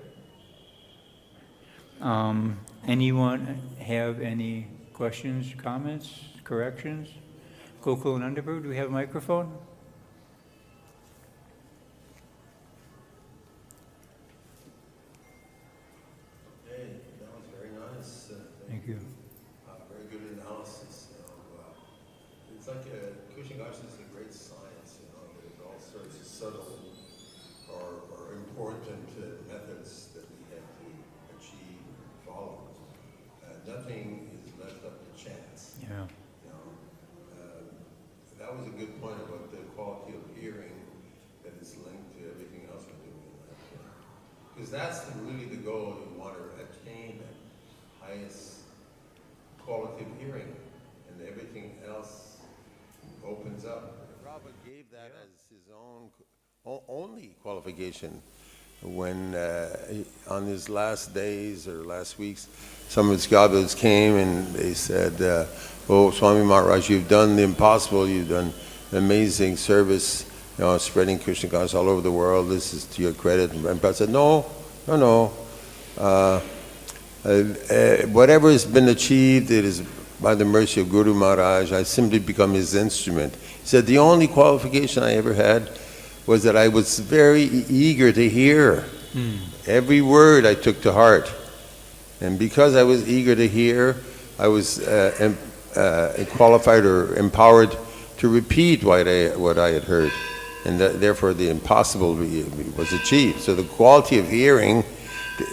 Anyone have any questions, comments, corrections? Gokul Nandapur, do we have a microphone? Hey, that was very nice. Thank you. Very good analysis. It's like Kṛṣṇa is a great science. There's all sorts of subtle or important methods that we have to achieve, follow. Nothing is left up to chance. Yeah. That was a good point about the quality of hearing that is linked to everything else we're doing in life. Because that's really the goal. You want to attain the highest quality of hearing, and everything else opens up. Prabhupada gave that as his own only qualification. When on his last days or last weeks, some of his godbrothers came and they said, "Oh, Swami Maharaj, you've done the impossible. You've done amazing service, spreading Kṛṣṇa consciousness all over the world. This is to your credit." And Prabhupada said, "No. Whatever has been achieved, it is by the mercy of Guru Maharaj. I simply become his instrument." He said, "The only qualification I ever had was that I was very eager to hear. Every word I took to heart. And because I was eager to hear, I was qualified or empowered to repeat what I had heard. And therefore the impossible was achieved." So the quality of hearing,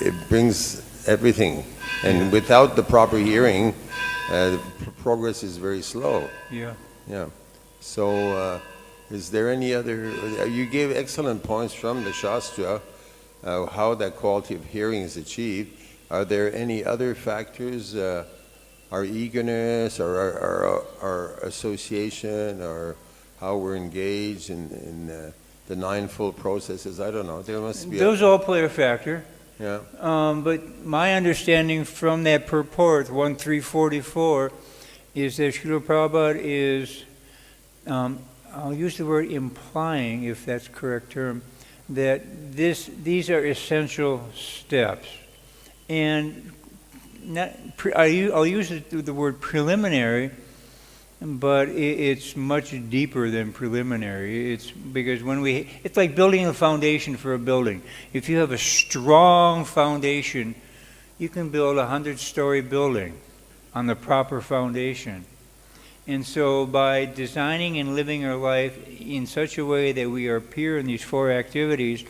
it brings everything. And without the proper hearing, progress is very slow. Yeah. So, is there any other, you gave excellent points from the Shastra, how that quality of hearing is achieved. Are there any other factors, our eagerness, or our association, or how we're engaged in the ninefold processes? I don't know. There must be. Those all play a factor. Yeah. But my understanding from that purport, 1.3.44, is that Srila Prabhupada is, I'll use the word implying, if that's the correct term, that these are essential steps. And I'll use the word preliminary, but it's much deeper than preliminary. It's because it's like building a foundation for a building. If you have a strong foundation, you can build a 100-story building on the proper foundation. And so by designing and living our life in such a way that we are pure in these four activities,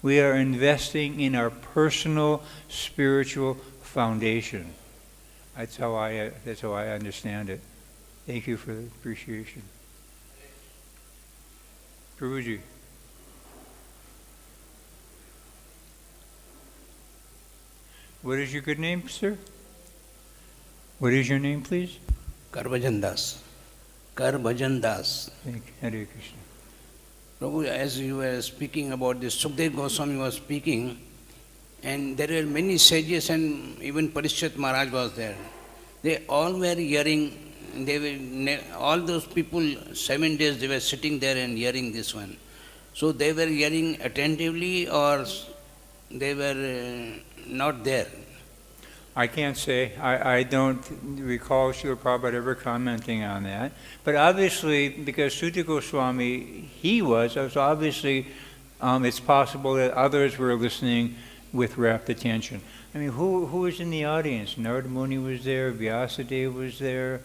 we are investing in our personal spiritual foundation. That's how I understand it. Thank you for the appreciation. Prabhuji. What is your good name, sir? What is your name, please? Karbajan Das. Karbajan Das. Thank you. Hare Krishna. Prabhu, as you were speaking about this, Śukadeva Gosvāmī was speaking, and there were many sages and even Parishad Maharaj was there. They all were hearing, all those people, 7 days they were sitting there and hearing this one. So they were hearing attentively or they were not there? I can't say. I don't recall Srila Prabhupada ever commenting on that. But obviously, because Sutta Goswami, so obviously it's possible that others were listening with rapt attention. I mean, who was in the audience? Narada Muni was there, Vyasadeva was there.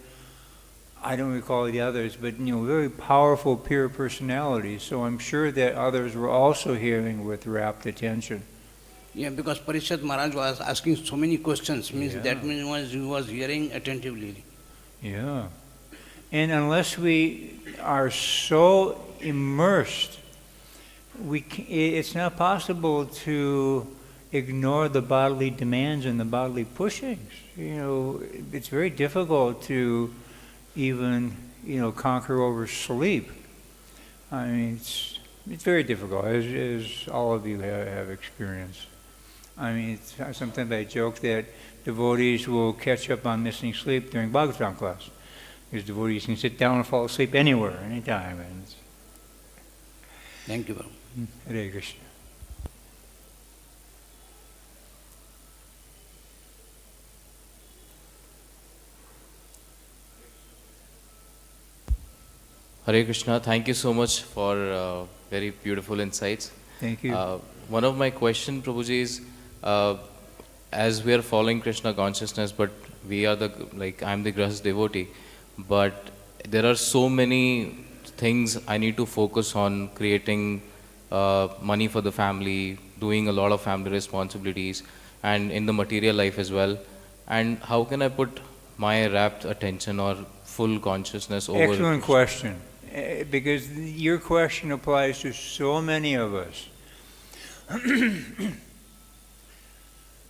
I don't recall the others, but very powerful, pure personalities. So I'm sure that others were also hearing with rapt attention. Yeah, because Parishad Maharaj was asking so many questions, that means he was hearing attentively. Yeah. And unless we are so immersed, it's not possible to ignore the bodily demands and the bodily pushings. It's very difficult to even, conquer over sleep. I mean, it's very difficult, as all of you have experienced. I mean, sometimes I joke that devotees will catch up on missing sleep during Bhagavatam class, because devotees can sit down and fall asleep anywhere, anytime. And thank you, Babu. Hare Krishna. Hare Krishna, thank you so much for very beautiful insights. Thank you. One of my questions, Prabhuji, is as we are following Krishna consciousness, but we are I'm the Grahas devotee, but there are so many things I need to focus on: creating money for the family, doing a lot of family responsibilities, and in the material life as well. And how can I put my rapt attention or full consciousness over? Excellent question, because your question applies to so many of us.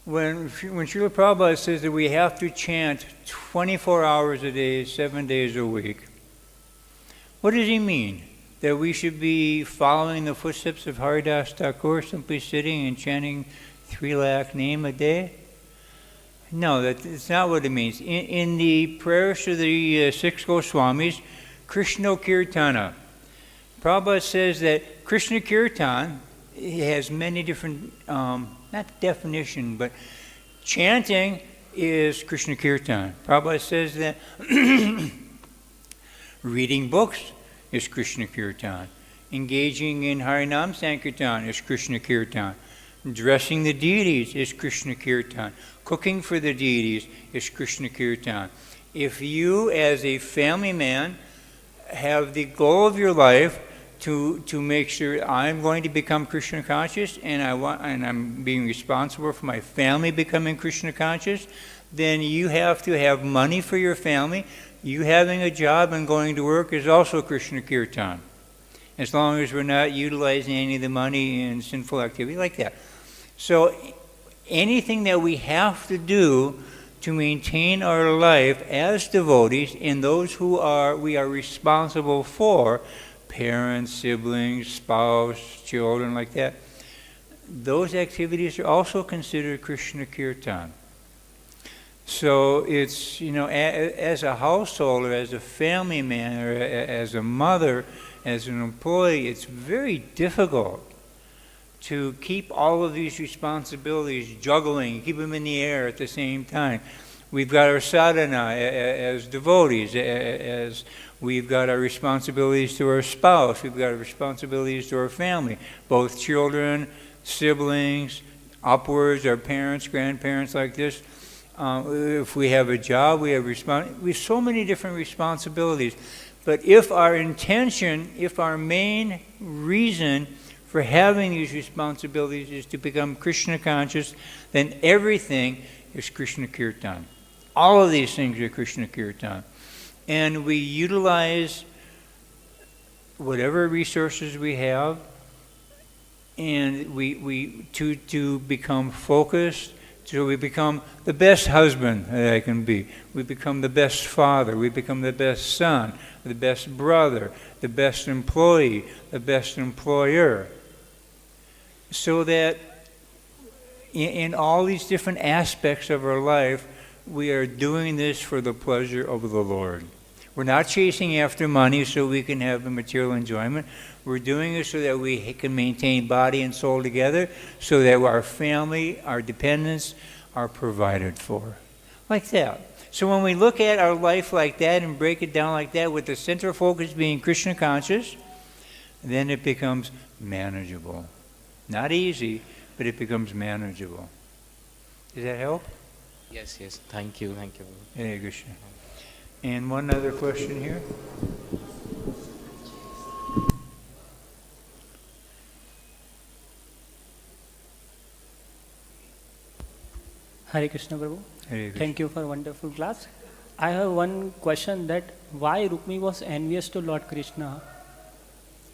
When Srila Prabhupada says that we have to chant 24 hours a day, 7 days a week, what does he mean? That we should be following the footsteps of Haridas Thakur, simply sitting and chanting 3 lakh name a day? No, that's not what it means. In the prayers to the 6 Goswamis, Krishna Kirtana, Prabhupada says that Krishna Kirtan has many different, not definition, but chanting is Krishna Kirtan. Prabhupada says that reading books is Krishna Kirtan. Engaging in Harinam Sankirtan is Krishna Kirtan. Dressing the deities is Krishna Kirtan. Cooking for the deities is Krishna Kirtan. If you, as a family man, have the goal of your life to make sure I'm going to become Krishna conscious and I'm being responsible for my family becoming Krishna conscious, then you have to have money for your family. You having a job and going to work is also Krishna Kirtan, as long as we're not utilizing any of the money in sinful activity like that. So anything that we have to do to maintain our life as devotees and those who we are responsible for, parents, siblings, spouse, children, like that, those activities are also considered Krishna Kirtan. So it's, as a householder, as a family man, or as a mother, as an employee, it's very difficult to keep all of these responsibilities juggling, keep them in the air at the same time. We've got our sadhana as devotees, as we've got our responsibilities to our spouse, we've got our responsibilities to our family, both children, siblings, upwards, our parents, grandparents, like this. If we have a job, we have so many different responsibilities. But if our intention, if our main reason for having these responsibilities is to become Krishna conscious, then everything is Krishna Kirtan. All of these things are Krishna Kirtan. And we utilize whatever resources we have, and we to become focused. So we become the best husband that I can be. We become the best father. We become the best son, the best brother, the best employee, the best employer. So that in all these different aspects of our life, we are doing this for the pleasure of the Lord. We're not chasing after money so we can have a material enjoyment. We're doing it so that we can maintain body and soul together, so that our family, our dependents are provided for. Like that. So when we look at our life like that and break it down like that, with the center focus being Krishna conscious, then it becomes manageable. Not easy, but it becomes manageable. Does that help? Yes, thank you. Hare Krishna. And one other question here. Hare Krishna, Prabhu. Hare Krishna. Thank you for wonderful class. I have one question, that why Rukmi was envious to Lord Krishna?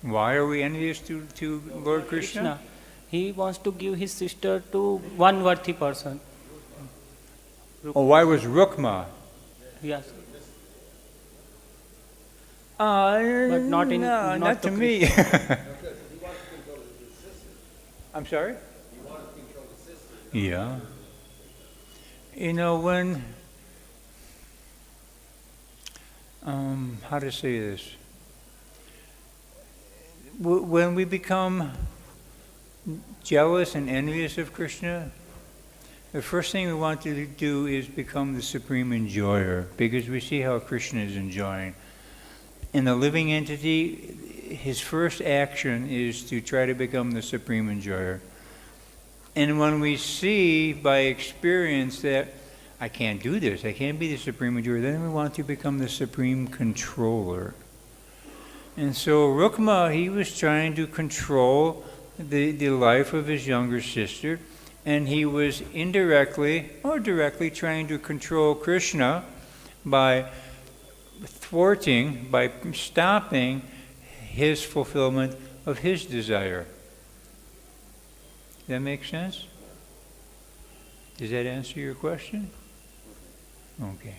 Why are we envious to Lord Krishna? He wants to give his sister to one worthy person. Oh, why was Rukma? Yes. But not in- no, not not to to me. I'm sorry? Yeah. You know, when, how to say this? When we become jealous and envious of Krishna, the first thing we want to do is become the supreme enjoyer, because we see how Krishna is enjoying. In the living entity, his first action is to try to become the supreme enjoyer. And when we see by experience that I can't do this, I can't be the supreme enjoyer, then we want to become the supreme controller. And so Rukma, he was trying to control the life of his younger sister, and he was indirectly or directly trying to control Krishna by thwarting, by stopping his fulfillment of his desire. Does that make sense? Does that answer your question? Okay.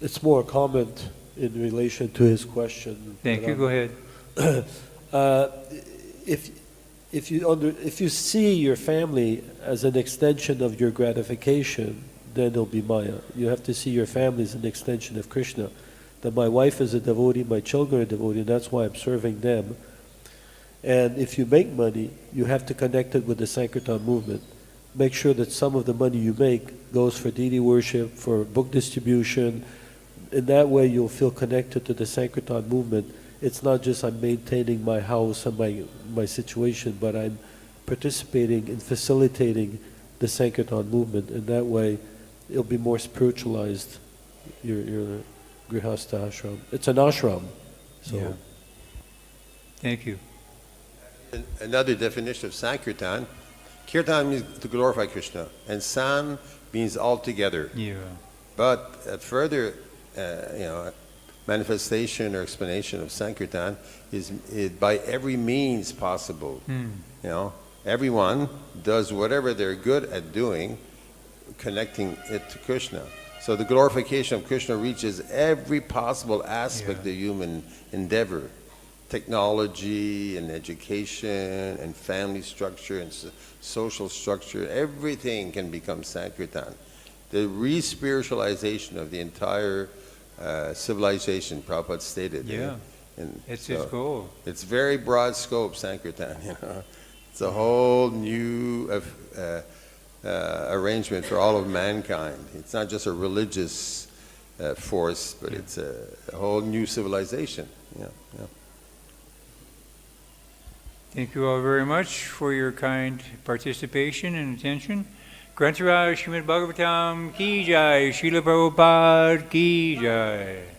It's more a comment in relation to his question. Thank you. Go ahead. If you see your family as an extension of your gratification, then it'll be Maya. You have to see your family as an extension of Krishna. That my wife is a devotee, my children are devotee, and that's why I'm serving them. And if you make money, you have to connect it with the Sankirtan movement. Make sure that some of the money you make goes for deity worship, for book distribution. In that way, you'll feel connected to the Sankirtan movement. It's not just I'm maintaining my house and my situation, but I'm participating in facilitating the Sankirtan movement. In that way, it'll be more spiritualized, your grihastha ashram. It's an ashram. So. Yeah. Thank you. Another definition of Sankirtan, Kirtan means to glorify Krishna, and San means altogether. Yeah. But a further, manifestation or explanation of Sankirtan is by every means possible. Everyone does whatever they're good at doing, connecting it to Krishna. So the glorification of Krishna reaches every possible aspect of human endeavor. Technology and education and family structure and social structure, everything can become Sankirtan. The re-spiritualization of the entire civilization, Prabhupada stated. Yeah, it's his goal. It's very broad scope, Sankirtan. It's a whole new arrangement for all of mankind. It's not just a religious force, but it's a whole new civilization. Yeah. Thank you all very much for your kind participation and attention. Grantaraj Srimad Bhagavatam ki jai, Srila Prabhupada ki jai.